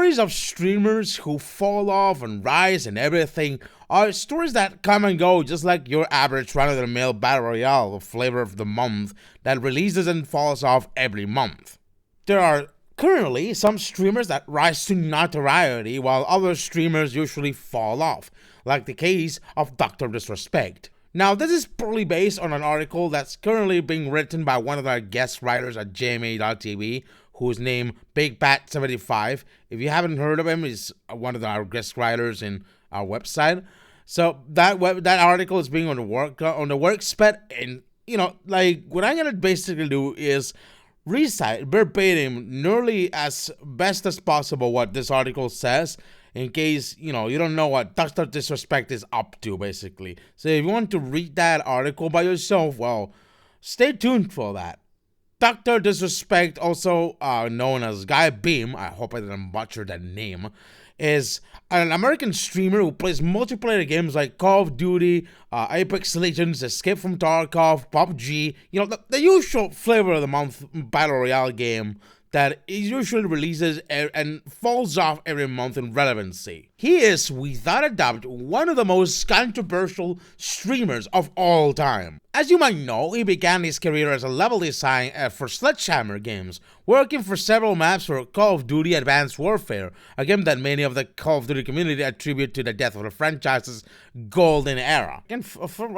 stories of streamers who fall off and rise and everything are stories that come and go just like your average run-of-the-mill battle royale or flavor of the month that releases and falls off every month. There are currently some streamers that rise to notoriety while other streamers usually fall off, like the case of Dr. Disrespect. Now, this is purely based on an article that's currently being written by one of our guest writers at JMAA.tv, whose name BigBat75. If you haven't heard of him, he's one of our guest writers in our website. So that article is being on the workspec, and like what I'm gonna basically do is recite verbatim, nearly as best as possible, what this article says, in case you don't know what Dr. Disrespect is up to, basically. So if you want to read that article by yourself, well, stay tuned for that. Dr. Disrespect, also known as Guy Beam, I hope I didn't butcher that name, is an American streamer who plays multiplayer games like Call of Duty, Apex Legends, Escape from Tarkov, PUBG, the usual flavor of the month battle royale game that usually releases and falls off every month in relevancy. He is, without a doubt, one of the most controversial streamers of all time. As you might know, he began his career as a level designer for Sledgehammer Games, working for several maps for Call of Duty Advanced Warfare, a game that many of the Call of Duty community attribute to the death of the franchise's golden era. I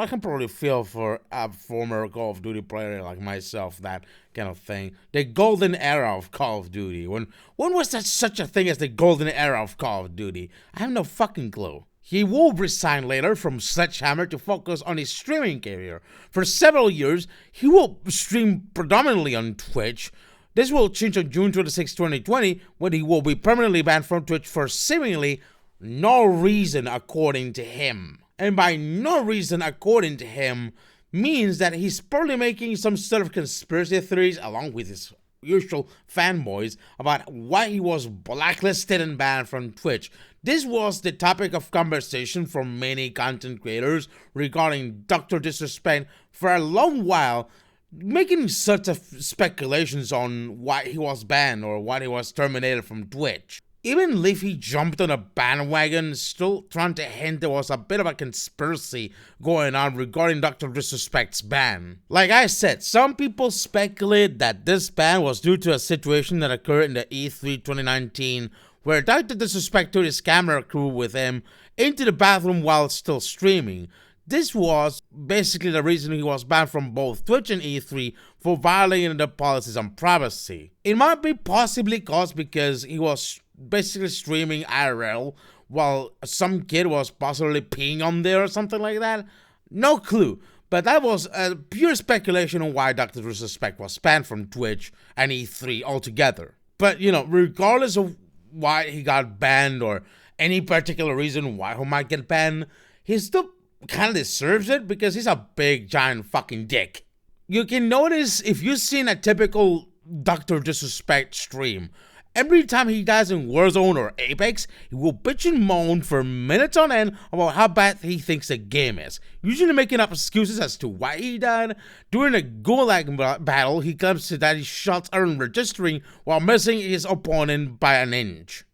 can probably feel for a former Call of Duty player like myself, that kind of thing. The golden era of Call of Duty. When was there such a thing as the golden era of Call of Duty? I have no fucking clue. He will resign later from Sledgehammer to focus on his streaming career. For several years, he will stream predominantly on Twitch. This will change on June 26, 2020, when he will be permanently banned from Twitch for seemingly no reason according to him. And by no reason according to him means that he's probably making some sort of conspiracy theories along with his usual fanboys about why he was blacklisted and banned from Twitch. This was the topic of conversation for many content creators regarding Dr. Disrespect for a long while, making such speculations on why he was banned or why he was terminated from Twitch. Even Leafy jumped on a bandwagon, still trying to hint there was a bit of a conspiracy going on regarding Dr. Disrespect's ban. Like I said, some people speculate that this ban was due to a situation that occurred in the E3 2019 where Dr. Disrespect took his camera crew with him into the bathroom while still streaming. This was basically the reason he was banned from both Twitch and E3 for violating the policies on privacy. It might be possibly caused because he was basically streaming IRL while some kid was possibly peeing on there or something like that. No clue. But that was a pure speculation on why Dr. Disrespect was banned from Twitch and E3 altogether. But, regardless of why he got banned or any particular reason why he might get banned, he still kind of deserves it because he's a big, giant fucking dick. You can notice if you've seen a typical Dr. Disrespect stream, every time he dies in Warzone or Apex, he will bitch and moan for minutes on end about how bad he thinks the game is, usually making up excuses as to why he died. During a Gulag battle, he claims that his shots aren't registering while missing his opponent by an inch.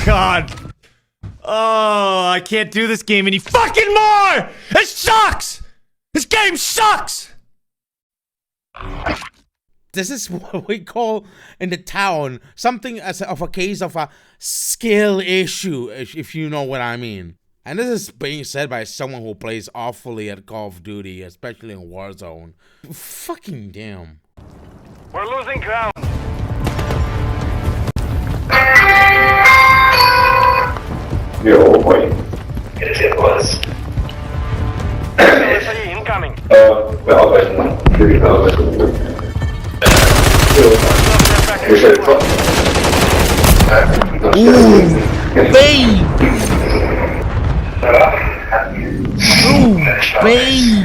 God. Oh, I can't do this game any fucking more! It sucks! This game sucks! This is what we call in the town something of a case of a skill issue, if you know what I mean. And this is being said by someone who plays awfully at Call of Duty, especially in Warzone. Fucking damn. We're losing ground. Yo, wait. Yes, it was. Military incoming. Ooh, baby! Ooh, baby!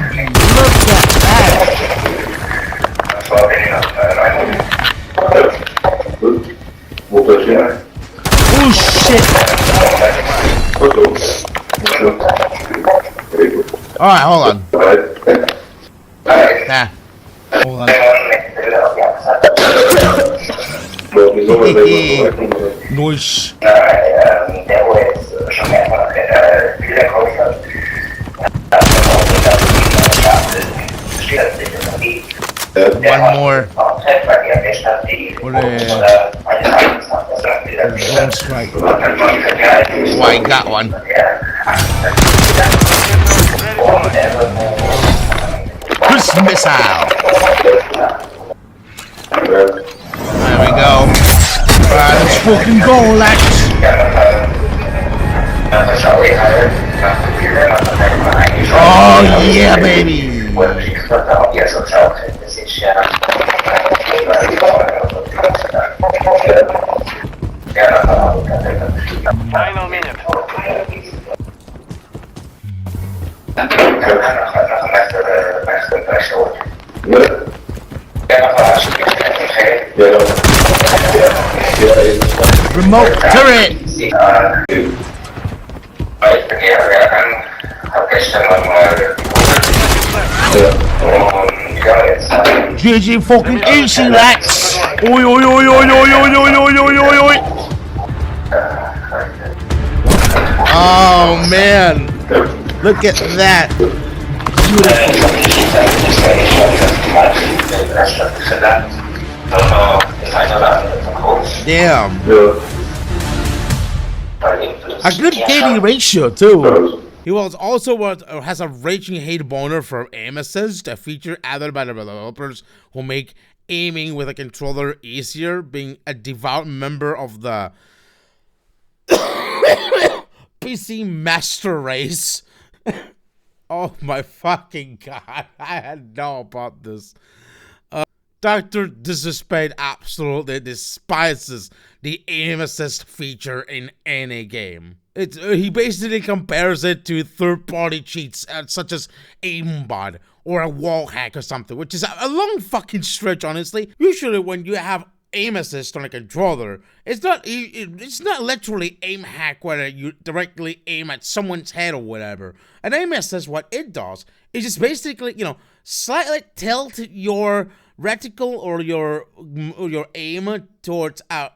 Look at that! Alright, hold on. Nah. Hold on. Noise. One more. Drone strike. Oh, I got one. Cruise missile. There we go. Alright, let's fucking go, lads. Oh yeah, baby. Final minute. Remote turret. GG fucking easy, lads. Oi, oi, oi, oi, oi, oi, oi, oi, oi, oi, oi. Oh man, look at that. Damn. A good dating ratio too. He was also has a raging hate boner for aim assist, a feature added by the developers who make aiming with a controller easier, being a devout member of the PC master race. Oh my fucking god, I had no about this. Dr. Disrespect absolutely despises the aim assist feature in any game. He basically compares it to third-party cheats such as aimbot or a wall hack or something, which is a long fucking stretch, honestly. Usually when you have aim assist on a controller, it's not literally aim hack where you directly aim at someone's head or whatever. An aim assist, what it does is just basically, you know, slightly tilt your reticle or your aim towards a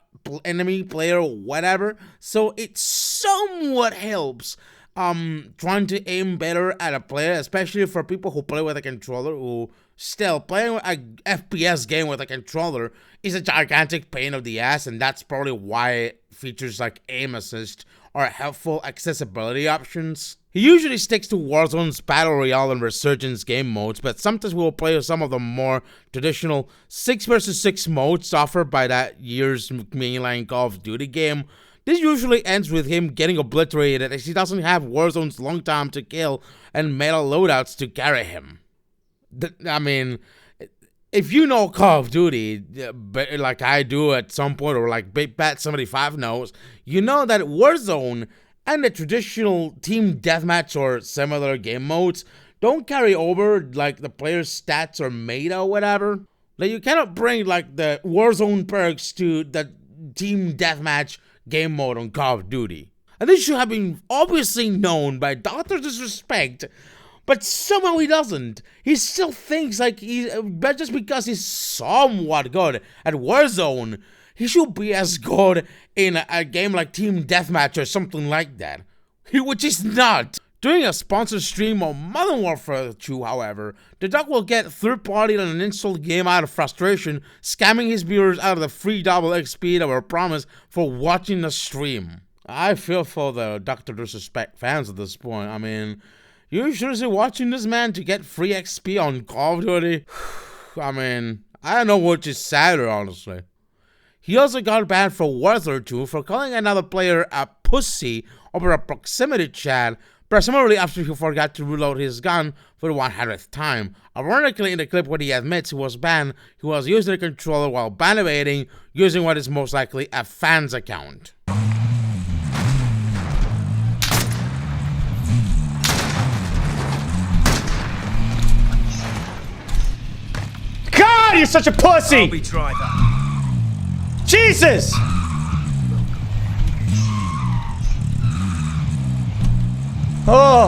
enemy player or whatever, so it somewhat helps trying to aim better at a player, especially for people who play with a controller, who still playing a FPS game with a controller is a gigantic pain of the ass, and that's probably why features like aim assist are helpful accessibility options. He usually sticks to Warzone's Battle Royale and Resurgence game modes, but sometimes we will play some of the more traditional 6 vs 6 modes offered by that year's mainline Call of Duty game. This usually ends with him getting obliterated as he doesn't have Warzone's long time to kill and metal loadouts to carry him. I mean, if you know Call of Duty, like I do at some point, or like Big Bat 75 knows, you know that Warzone and the traditional team deathmatch or similar game modes don't carry over like the player's stats or meta or whatever. Like you cannot bring like the Warzone perks to the team deathmatch game mode on Call of Duty. And this should have been obviously known by Dr. Disrespect, but somehow he doesn't. He still thinks like but just because he's somewhat good at Warzone, he should be as good in a game like Team Deathmatch or something like that. Which he's not. During a sponsored stream on Modern Warfare 2, however, the dog will get third-party and uninstalled game out of frustration, scamming his viewers out of the free double XP that were promised for watching the stream. I feel for the Dr. Disrespect fans at this point. I mean, you seriously watching this man to get free XP on Call of Duty? I mean, I don't know which is sadder, honestly. He also got banned for Warzone 2 for calling another player a pussy over a proximity chat, presumably after he forgot to reload his gun for the 100th time. Ironically, in the clip where he admits he was banned, he was using the controller while ban evading, using what is most likely a fan's account. God, you're such a pussy! Jesus! Oh.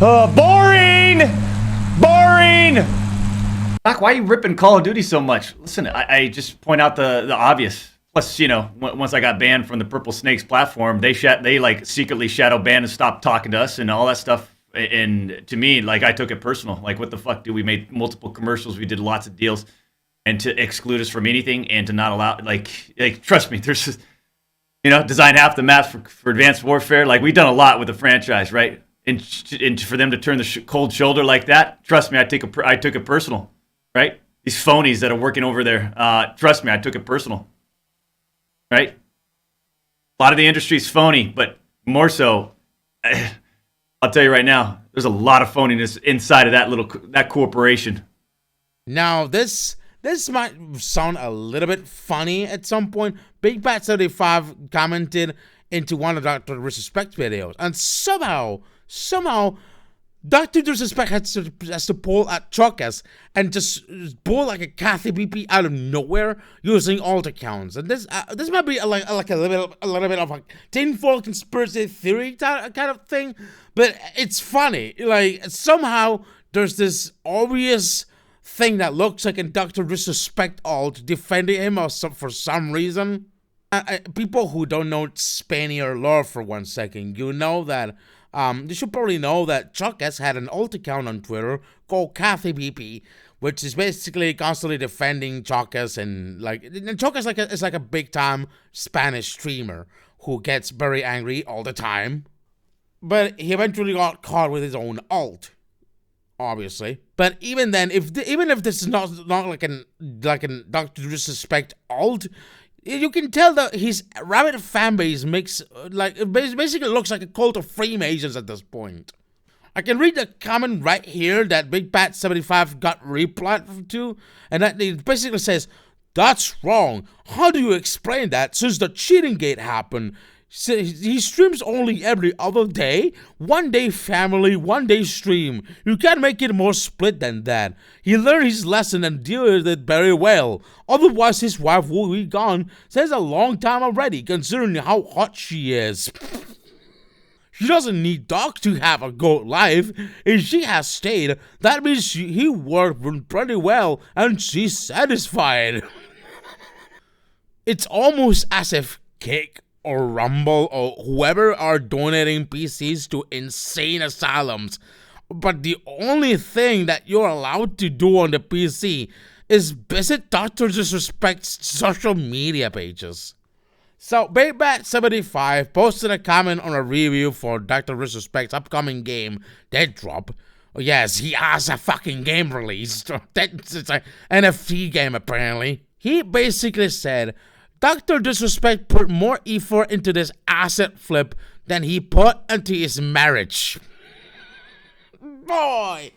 Boring! Boring! Doc, why are you ripping Call of Duty so much? Listen, I just point out the obvious. Plus, you know, once I got banned from the Purple Snakes platform, they like secretly shadow banned and stopped talking to us and all that stuff. And to me, like, I took it personal. Like, what the fuck, dude? We made multiple commercials. We did lots of deals. And to exclude us from anything and to not allow, like trust me, there's just, you know, design half the maps for Advanced Warfare. Like, we've done a lot with the franchise, right? And for them to turn the cold shoulder like that, trust me, I took it personal, right? These phonies that are working over there, trust me, I took it personal, right? A lot of the industry's phony, but more so, I'll tell you right now, there's a lot of phoniness inside of that corporation. Now, this might sound a little bit funny at some point. Big Bat 75 commented into one of Dr. Disrespect videos, and somehow, Dr. Disrespect has to pull at Chuckus and just pull like a Kathy BP out of nowhere using alt accounts. And this might be like a little bit of a tinfoil conspiracy theory kind of thing, but it's funny. Like, somehow there's this obvious thing that looks like a Dr. Disrespect alt defending him for some reason. People who don't know Spanier lore for 1 second, you know that you should probably know that Chuckus had an alt account on Twitter called Kathy BP, which is basically constantly defending Chuckus, and Chuckus is like a big time Spanish streamer who gets very angry all the time. But he eventually got caught with his own alt, obviously. But even then, even if this is not like an Dr. Disrespect alt, you can tell that his rabid fanbase basically looks like a cult of Freemasons at this point. I can read the comment right here that Big Bat 75 got replied to, and that it basically says, "That's wrong. How do you explain that since the cheating gate happened? He streams only every other day. 1 day family, 1 day stream. You can't make it more split than that. He learned his lesson and deal with it very well. Otherwise, his wife will be gone since a long time already, considering how hot she is. She doesn't need Doc to have a good life. If she has stayed, that means he worked pretty well and she's satisfied." It's almost as if Kick or Rumble or whoever are donating PCs to insane asylums, but the only thing that you're allowed to do on the PC is visit Dr. Disrespect's social media pages. So, BigBat75 posted a comment on a review for Dr. Disrespect's upcoming game, Dead Drop. Oh, yes, he has a fucking game released. It's an NFT game, apparently. He basically said, Dr. Disrespect put more effort into this asset flip than he put into his marriage. Boy,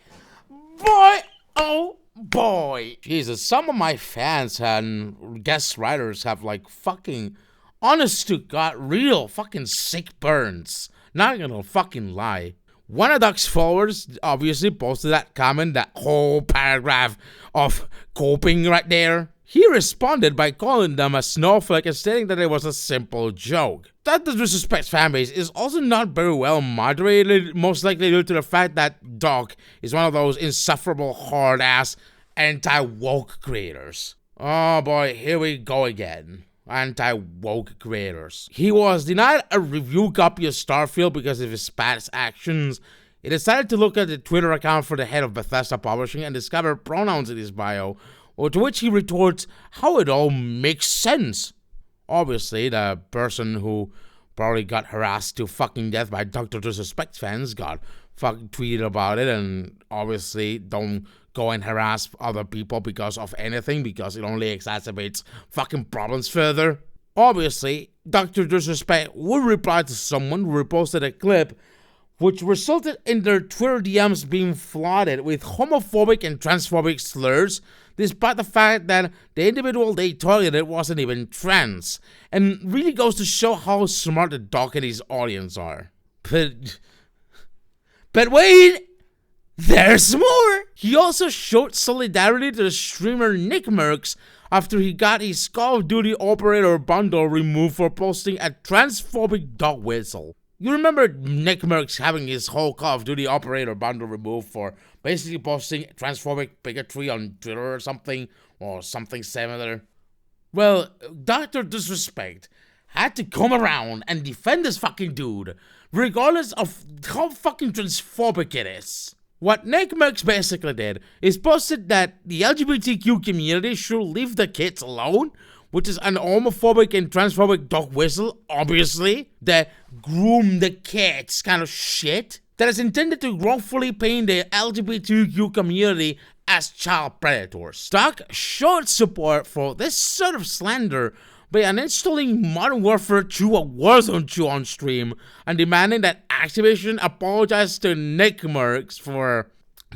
oh boy. Jesus, some of my fans and guest writers have like fucking, honest to God, real fucking sick burns. Not gonna fucking lie. One of Doc's followers obviously posted that comment, that whole paragraph of coping right there. He responded by calling them a snowflake and stating that it was a simple joke. That Disrespect fanbase is also not very well moderated, most likely due to the fact that Doc is one of those insufferable, hard-ass, anti-woke creators. Oh boy, here we go again. Anti-woke creators. He was denied a review copy of Starfield because of his past actions. He decided to look at the Twitter account for the head of Bethesda Publishing and discover pronouns in his bio, to which he retorts how it all makes sense. Obviously, the person who probably got harassed to fucking death by Dr. Disrespect fans got fucking tweeted about it, and obviously don't go and harass other people because of anything, because it only exacerbates fucking problems further. Obviously, Dr. Disrespect would reply to someone who reposted a clip which resulted in their Twitter DMs being flooded with homophobic and transphobic slurs, despite the fact that the individual they targeted wasn't even trans, and really goes to show how smart the Doc and his audience are. But wait! There's more! He also showed solidarity to the streamer NICKMERCS after he got his Call of Duty Operator bundle removed for posting a transphobic dog whistle. You remember NICKMERCS having his whole Call of Duty operator bundle removed for basically posting transphobic bigotry on Twitter or something similar? Well, Dr. Disrespect had to come around and defend this fucking dude, regardless of how fucking transphobic it is. What NICKMERCS basically did is posted that the LGBTQ community should leave the kids alone, which is an homophobic and transphobic dog whistle, obviously, that groom the kids kind of shit, that is intended to wrongfully paint the LGBTQ community as child predators. Doc showed support for this sort of slander by uninstalling Modern Warfare 2 a Warzone 2 on stream and demanding that Activision apologize to NICKMERCS for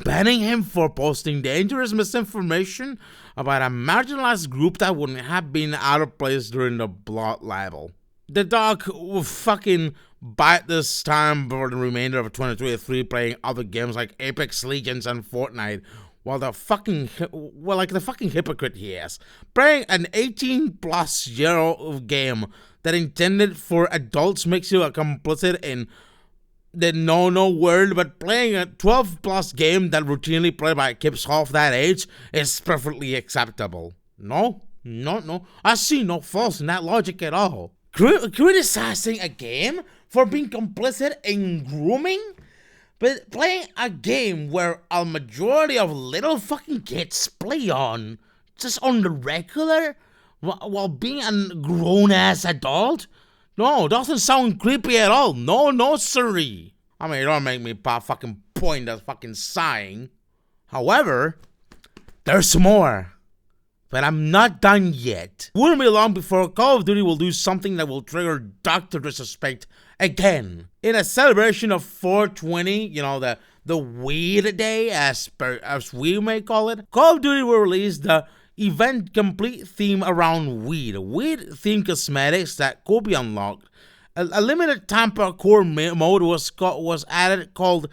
banning him for posting dangerous misinformation about a marginalized group that wouldn't have been out of place during the blood libel. The dog will fucking bite this time for the remainder of 2023 playing other games like Apex Legends and Fortnite, while the fucking hypocrite he is, playing an 18-plus-year-old game that intended for adults makes you a complicit in the no world, but playing a 12-plus game that routinely played by kids half that age is perfectly acceptable. No, I see no faults in that logic at all. Criticizing a game for being complicit in grooming? But playing a game where a majority of little fucking kids play on, just on the regular, while being a grown-ass adult? No, doesn't sound creepy at all. No, sirree. I mean, don't make me fucking point at fucking sighing. However, there's more. But I'm not done yet. Wouldn't be long before Call of Duty will do something that will trigger Dr. Disrespect again. In a celebration of 420, the weed day, as we may call it, Call of Duty will release the event complete theme around weed. Weed-themed cosmetics that could be unlocked. A limited time parkour mode was added called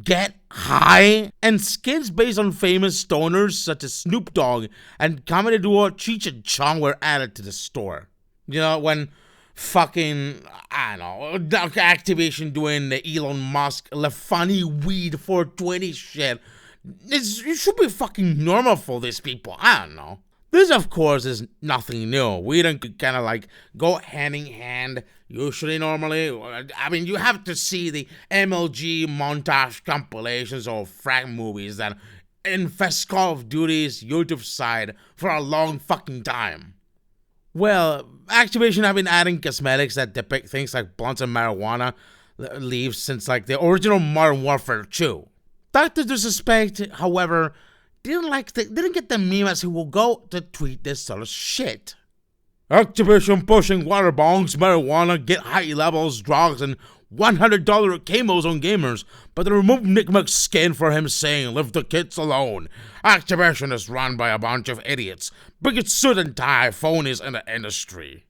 Get High, and skins based on famous stoners such as Snoop Dogg and comedy duo Cheech and Chong were added to the store. When fucking, Activision doing the Elon Musk funny weed 420 shit, it should be fucking normal for these people. I don't know. This, of course, is nothing new. We don't kind of go hand in hand. Usually, normally, I mean, you have to see the MLG montage compilations or frag movies that infest Call of Duty's YouTube side for a long fucking time. Well, Activision have been adding cosmetics that depict things like blunts and marijuana leaves since the original Modern Warfare 2. Dr. Disrespect, however, didn't get the memes who will go to tweet this sort of shit. Activision pushing water bongs, marijuana, get high levels, drugs, and $100 camos on gamers, but they removed NICKMERCS' skin for him saying, "Leave the kids alone. Activision is run by a bunch of idiots, bigots, suit and tie, phonies in the industry."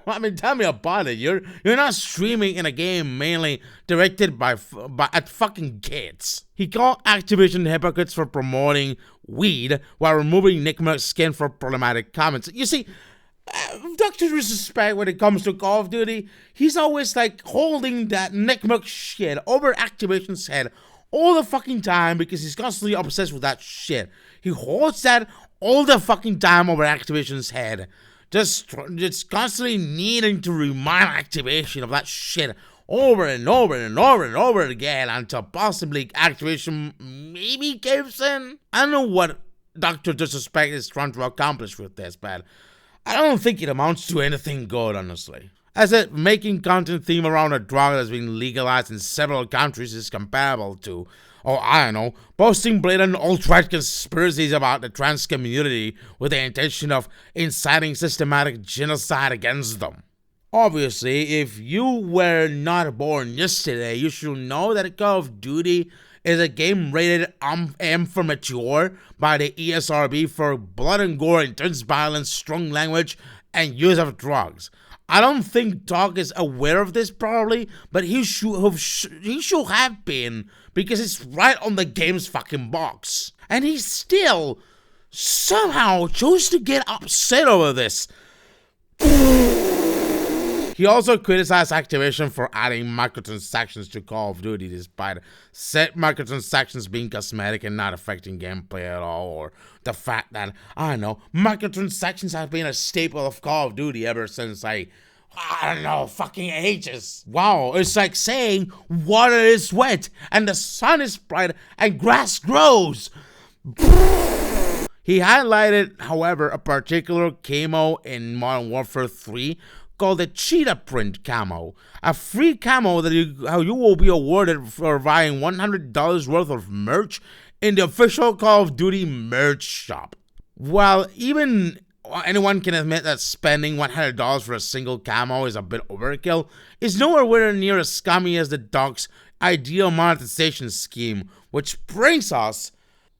I mean, tell me about it. You're not streaming in a game mainly directed at fucking kids. He called Activision hypocrites for promoting weed while removing NICKMERCS' skin for problematic comments. You see, Dr. Disrespect, when it comes to Call of Duty, he's always holding that NICKMERCS shit over Activision's head all the fucking time because he's constantly obsessed with that shit. He holds that all the fucking time over Activision's head. Just constantly needing to remind Activision of that shit over and over and over and over again until possibly Activision maybe gives in. I don't know what Dr. Disrespect is trying to accomplish with this, but I don't think it amounts to anything good, honestly. As it making content theme around a drug that's been legalized in several countries is comparable to, posting blatant alt-right conspiracies about the trans community with the intention of inciting systematic genocide against them. Obviously, if you were not born yesterday, you should know that Call of Duty is a game rated M for mature by the ESRB for blood and gore, intense violence, strong language, and use of drugs. I don't think Doc is aware of this probably, but he should have been, because it's right on the game's fucking box. And he still somehow chose to get upset over this. He also criticized Activision for adding microtransactions to Call of Duty, despite said microtransactions being cosmetic and not affecting gameplay at all, or the fact that, I don't know, microtransactions have been a staple of Call of Duty ever since, I don't know, fucking ages. Wow, it's like saying water is wet, and the sun is bright, and grass grows. He highlighted, however, a particular camo in Modern Warfare 3 called the Cheetah Print camo, a free camo that you will be awarded for buying $100 worth of merch in the official Call of Duty merch shop. While even anyone can admit that spending $100 for a single camo is a bit overkill, it's nowhere near as scummy as the dog's ideal monetization scheme, which brings us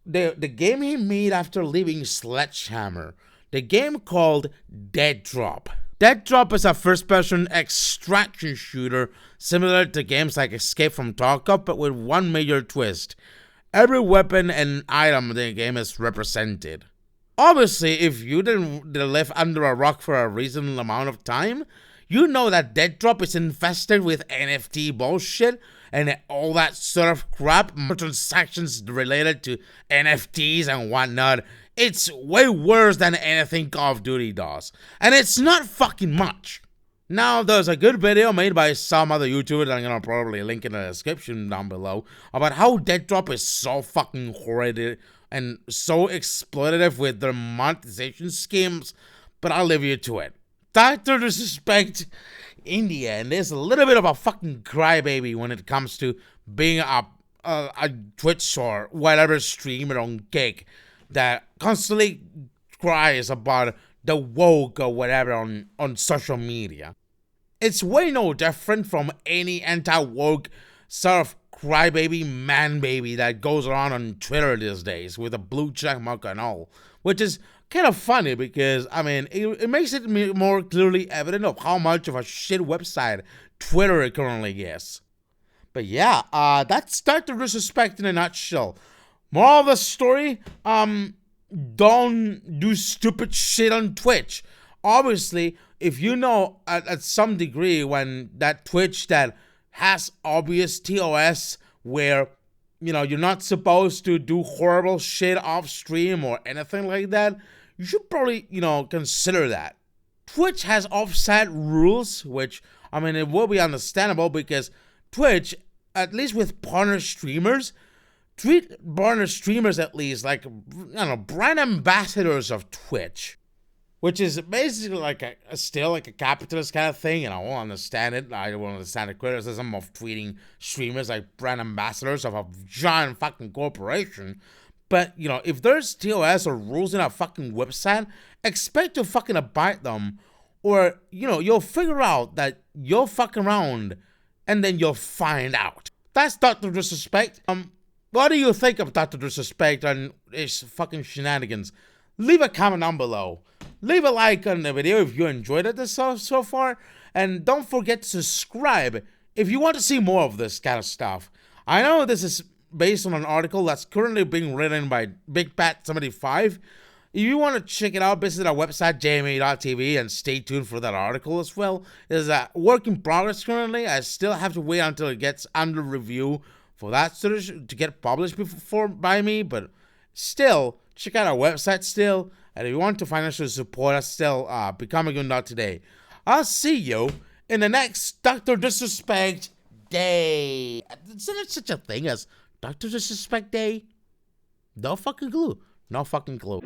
the game he made after leaving Sledgehammer, the game called Dead Drop. Dead Drop is a first-person extraction shooter similar to games like Escape from Tarkov, but with one major twist. Every weapon and item in the game is represented. Obviously, if you didn't live under a rock for a reasonable amount of time, you know that Dead Drop is infested with NFT bullshit and all that sort of crap, transactions related to NFTs and whatnot. It's way worse than anything Call of Duty does. And it's not fucking much. Now, there's a good video made by some other YouTuber that I'm gonna probably link in the description down below about how Dead Drop is so fucking horrid and so exploitative with their monetization schemes, but I'll leave you to it. Dr. Disrespect India, and there's a little bit of a fucking crybaby when it comes to being a Twitch or whatever streamer on Kick that constantly cries about the woke or whatever on social media. It's way no different from any anti-woke sort of crybaby, man-baby that goes around on Twitter these days with a blue check mark and all, which is kind of funny because, I mean, it makes it more clearly evident of how much of a shit website Twitter currently is. But yeah, that's Dr. Disrespect in a nutshell. Moral of the story, don't do stupid shit on Twitch. Obviously, if you know at some degree when that Twitch that has obvious TOS where, you know, you're not supposed to do horrible shit off stream or anything like that, you should probably, you know, consider that. Twitch has offset rules, which, I mean, it will be understandable because Twitch, at least with partner streamers, treat partner streamers at least like, I don't know, brand ambassadors of Twitch, which is basically like still like a capitalist kind of thing, and I won't understand it. I won't understand the criticism of treating streamers like brand ambassadors of a giant fucking corporation. But, you know, if there's TOS or rules in a fucking website, expect to fucking abide them, or, you know, you'll figure out that you'll fuck around and then you'll find out. That's Dr. Disrespect. What do you think of Dr. Disrespect and his fucking shenanigans? Leave a comment down below. Leave a like on the video if you enjoyed it so far. And don't forget to subscribe if you want to see more of this kind of stuff. I know this is based on an article that's currently being written by Big Pat 75. If you want to check it out, visit our website, JMAA.tv, and stay tuned for that article as well. It's a work in progress currently. I still have to wait until it gets under review for that to get published by me, but still, check out our website still, and if you want to financially support us still, become a Goon today. I'll see you in the next Dr. Disrespect Day. Is there such a thing as Dr. Disrespect Day? No fucking clue. No fucking clue.